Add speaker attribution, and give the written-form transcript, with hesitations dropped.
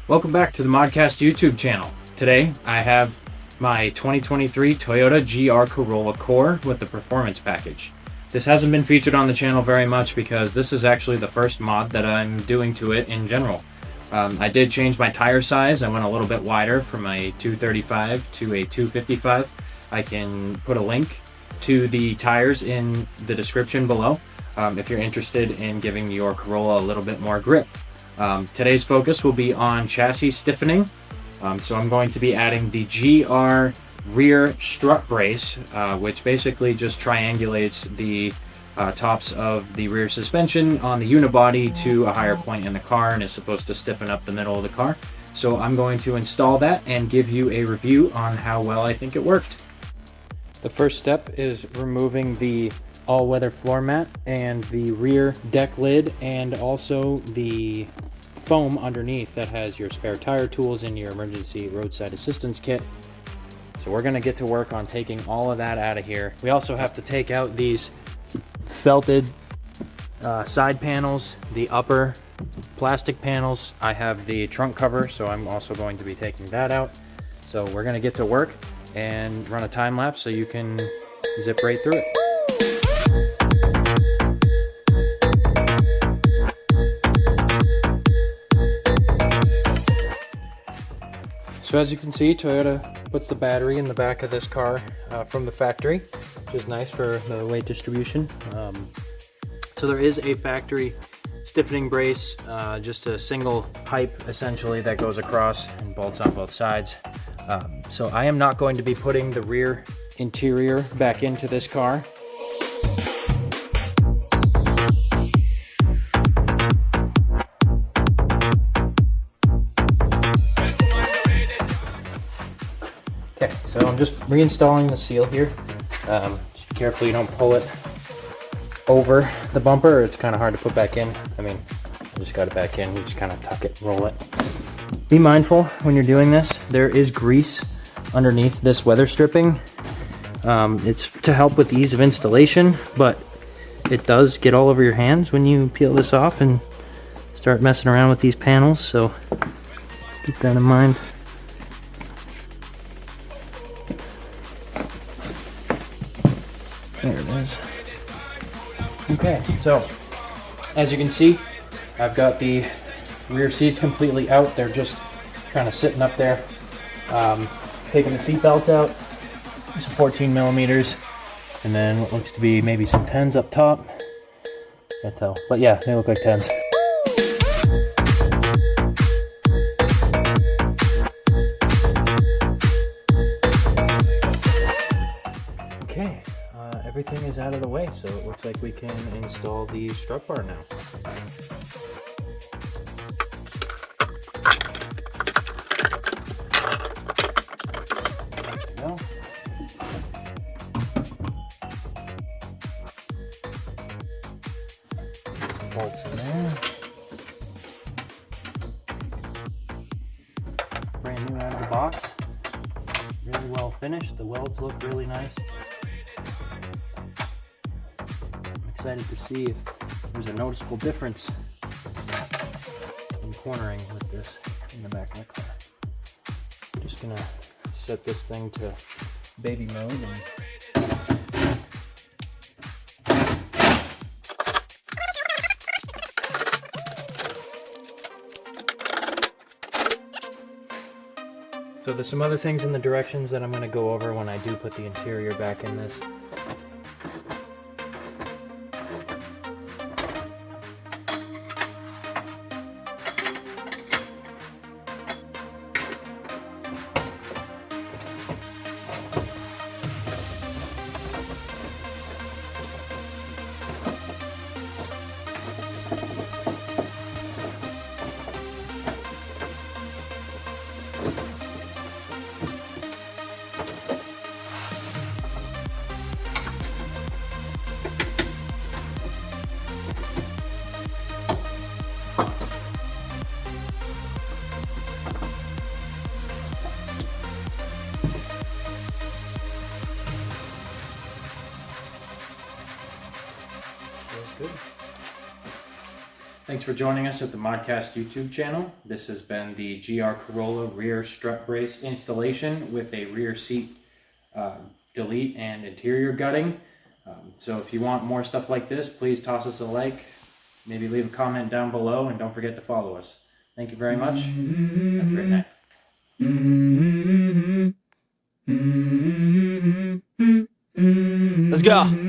Speaker 1: Welcome back to the Modcast YouTube channel. Today I have my 2023 Toyota GR Corolla Core with the Performance Package. This hasn't been featured on the channel very much because this is actually the first mod that I'm doing to it in general. I did change my tire size. I went a little bit wider from a 235 to a 255. I can put a link to the tires in the description below if you're interested in giving your Corolla a little bit more grip. Today's focus will be on chassis stiffening. So I'm going to be adding the GR rear strut brace, which basically just triangulates the tops of the rear suspension on the unibody to a higher point in the car and is supposed to stiffen up the middle of the car. So I'm going to install that and give you a review on how well I think it worked. The first step is removing the all-weather floor mat and the rear deck lid and also the foam underneath that has your spare tire tools and your emergency roadside assistance kit. So we're going to get to work on taking all of that out of here. We also have to take out these felted side panels, the upper plastic panels. I have the trunk cover, so I'm also going to be taking that out. So we're going to get to work and run a time lapse so you can zip right through it. So as you can see, Toyota puts the battery in the back of this car from the factory, which is nice for the weight distribution. So there is a factory stiffening brace, just a single pipe essentially that goes across and bolts on both sides. So I am not going to be putting the rear interior back into this car. Okay, so I'm just reinstalling the seal here. Just be careful you don't pull it over the bumper, or it's kind of hard to put back in. I mean, I just got it back in. You just kind of tuck it, roll it. Be mindful when you're doing this. There is grease underneath this weather stripping. It's to help with the ease of installation, but it does get all over your hands when you peel this off and start messing around with these panels, so keep that in mind. There it is. Okay, so as you can see, I've got the rear seats completely out. They're just kind of sitting up there. Taking the seat belts out, some 14 millimeters, and then what looks to be maybe some 10s up top. Can't tell, but yeah, they look like 10s. Okay. Everything is out of the way, so it looks like we can install the strut bar now. There we go. Get some bolts in there. Brand new out of the box. Really well finished. The welds look really nice. Excited to see if there's a noticeable difference in cornering with this in the back of the car. I'm just gonna set this thing to baby mode and so there's some other things in the directions that I'm gonna go over when I do put the interior back in this. Thanks for joining us at the Modcast YouTube channel. This has been the GR Corolla rear strut brace installation with a rear seat delete and interior gutting. So if you want more stuff like this, please toss us a like, maybe leave a comment down below, and don't forget to follow us. Thank you very much. Have a great night.
Speaker 2: Let's go.